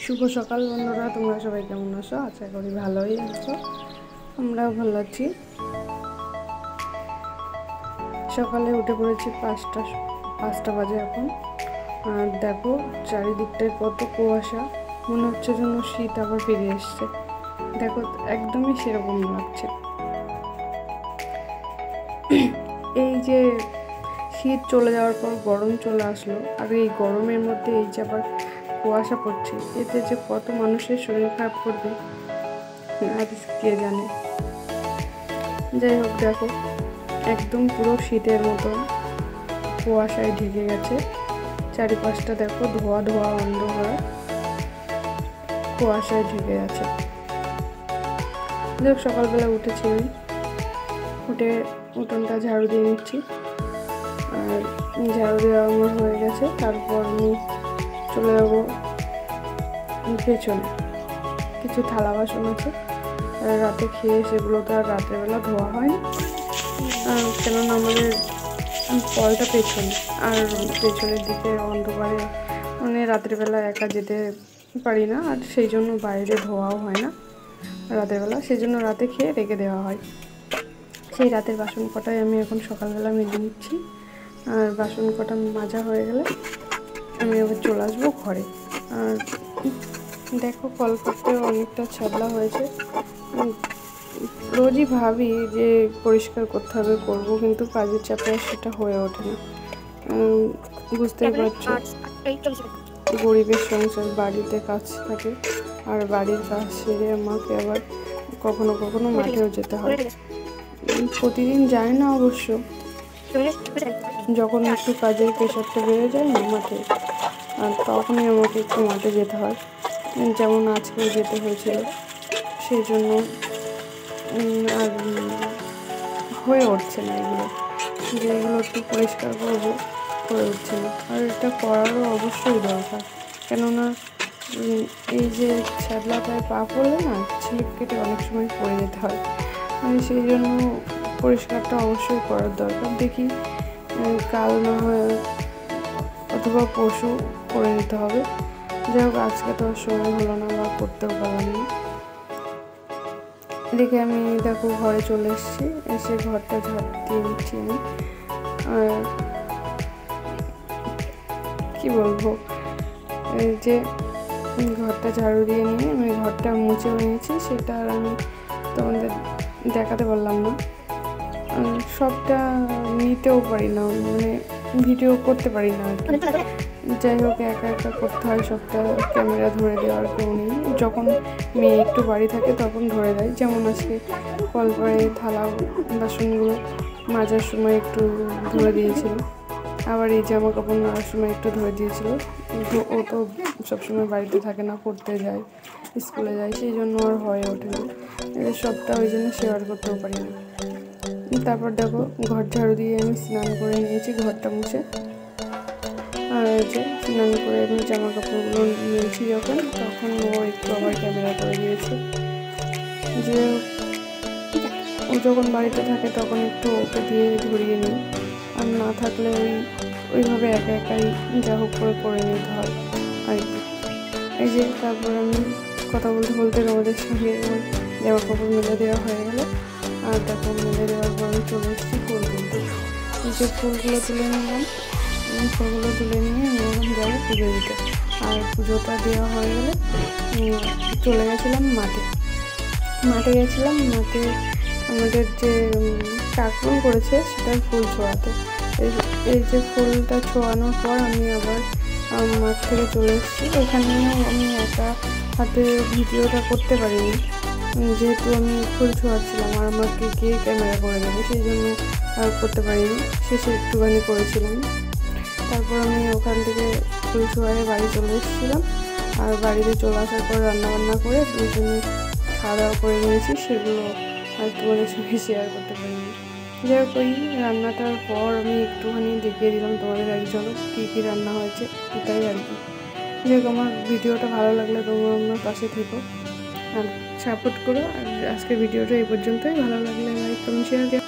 শুভ সকাল বন্ধুরা, তোমরা সবাই কেমন আছো? আশা করি ভালোই আছো। আমরাও ভালো আছি। সকালে উঠে পড়েছি পাঁচটা বাজে এখন। আর দেখো চারিদিকটায় কত কুয়াশা, মনে হচ্ছে যেন শীত আবার ফিরে এসছে। দেখো একদমই সেরকম লাগছে। এই যে শীত চলে যাওয়ার পর গরম চলে আসলো, আর এই গরমের মধ্যে এই যে আবার কুয়াশা পড়ছে, এতে যে কত মানুষের শরীর খারাপ করবে আর কে জানে। যাই হোক, দেখো একদম পুরো শীতের মতো কুয়াশায় ঢেকে গেছে চারিপাশটা। দেখো ধোয়া ধোয়া অন্ধকার কুয়াশায় ঢেকে গেছে। দেখ সকালবেলা উঠেছি, আমি উঠে উঠোনটা ঝাড়ু দিয়ে নিচ্ছি। আর ঝাড়ু দেওয়া আমার হয়ে গেছে। তারপর আমি চলে যাবো পেছনে। কিছু থালা বাসন আছে, রাতে খেয়ে সেগুলো তো আর রাত্রেবেলা ধোয়া হয় না, কেননা আমাদের কলটা পেছনে, আর পেছনের দিকে অন্ধকারে মানে রাত্রিবেলা একা যেতে পারি না, আর সেই জন্য বাইরে ধোয়াও হয় না রাতেরবেলা। সেই জন্য রাতে খেয়ে রেখে দেওয়া হয়। সেই রাতের বাসন কটাই আমি এখন সকালবেলা মেজে নিচ্ছি। আর বাসন কটা মাজা হয়ে গেলে আমি আবার চলে আসবো ঘরে। আর দেখো কলপাতে অনেকটা ছ্যাবলা হয়েছে। রোজই ভাবি যে পরিষ্কার করতে হবে, করবো, কিন্তু কাজের চাপে সেটা হয়ে ওঠে না। বুঝতেই পারছো, গরিবের সংসার, বাড়িতে কাজ থাকে, আর বাড়ির কাজ সেরে আমাকে আবার কখনো কখনো মাঠেও যেতে হয়। প্রতিদিন যায় না অবশ্য, যখন একটু কাজের প্রেশারটা বেড়ে যায় না মাঠে, আর তখনই আমাকে একটু মাঠে যেতে হয়। যেমন আজকেও যেতে হয়েছিল, সেই জন্য আর হয়ে উঠছে না এগুলো, যে এগুলো একটু পরিষ্কার করবো, করে উঠছে না। আর এটা করারও অবশ্যই দরকার, কেননা এই যে ছ্যাবলাটায় পা পড়লে না ছিলিপ কেটে অনেক সময় পড়ে যেতে হয়। সেই জন্য পরিষ্কারটা অবশ্যই করার দরকার। দেখি কাল না হয় অথবা পরশু করে নিতে হবে। যাই হোক, আজকে তো সময় হলো না বা করতেও পারলাম না। দেখে আমি দেখো ঘরে চলে এসেছি, এসে ঘরটা ঝাড় দিয়ে নিচ্ছি আমি। আর কি বলবো, এই যে ঘরটা ঝাড়ু দিয়ে নিয়ে আমি ঘরটা মুছে নিয়েছি, সেটা আর আমি তোমাদের দেখাতে পারলাম না। সবটা নিতেও পারি না, মানে ভিডিও করতে পারি না আর কি। যাই হোক, একা একা করতে হয় সবটা, ক্যামেরা ধরে দেওয়ার কেউ নেই। যখন মেয়ে একটু বাড়ি থাকে তখন ধরে দেয়, যেমন আজকে কলপাড়ে থালা বাসনগুলো মাজার সময় একটু ধরে দিয়েছিল, আবার এই জামা কাপড় নেওয়ার সময় একটু ধরে দিয়েছিল। ও তো সবসময় বাড়িতে থাকে না, পড়তে যায়, স্কুলে যায়, সেই জন্য আর হয়ে ওঠে না সবটা, ওই জন্য শেয়ার করতেও পারি না। তারপর দেখো ঘর ঝাড়ু দিয়ে আমি স্নান করে নিয়েছি, ঘরটা মুছে। আর যে স্নান করে আমি জামা কাপড়গুলো নিয়েছি যখন, তখন ও একটু আবার ক্যামেরা করে দিয়েছে। যে ও যখন বাড়িতে থাকে তখন একটু ওকে দিয়ে ধরিয়ে নিই, আর না থাকলে ওইভাবে একা একাই যা হোক করে নিতে হয় আর কি। এই যে তারপর আমি কথা বলতে বলতে তোমাদের সঙ্গে জামা কাপড় মেলে দেওয়া হয়ে গেল। আর দেখো মেলে দেওয়ার পর আমি চলে এসেছি ফুল তুলতে। যে ফুলগুলো তুলে নিলাম, ফুলগুলো তুলে নিয়ে আমি এখন যাবো পুজো দিতে। আর পুজোটা দেওয়া হয়ে গেলে চলে গেছিলাম মাঠে গেছিলাম। মাঠে আমাদের যে কাকরুল করেছে সেটার ফুল ছোঁয়াতে। এই যে ফুলটা ছোঁয়ানোর পর আমি আবার মাঠ থেকে চলে এসেছি। এখানেও আমি একা হাতে ভিডিওটা করতে পারিনি, যেহেতু আমি ফুল ছোঁয়াচ্ছিলাম আর আমাকে কে ক্যামেরা করে দেবে, সেই জন্য আর করতে পারিনি। শেষে একটুখানি করেছিলাম। তারপর আমি ওখান থেকে ফুল ছোঁয়ায় বাড়ি চলে এসেছিলাম। আর বাড়িতে চলে আসার পর রান্নাবান্না করে দুজনে খাওয়া দাওয়া করে নিয়েছি, সেগুলো আর তোমাদের সঙ্গে শেয়ার করতে পারিনি। যাই হোক, ওই রান্নাটার পর আমি একটুখানি দেখিয়ে দিলাম তোমাদের একজন কী কী রান্না হয়েছে, এটাই আর কি। যাই হোক, আমার ভিডিওটা ভালো লাগলে তোমরা আমার পাশে থেকো আর সাপোর্ট করো। আর আজকের ভিডিওটা এই পর্যন্তই। ভালো লাগলে লাইক কমেন্ট শেয়ার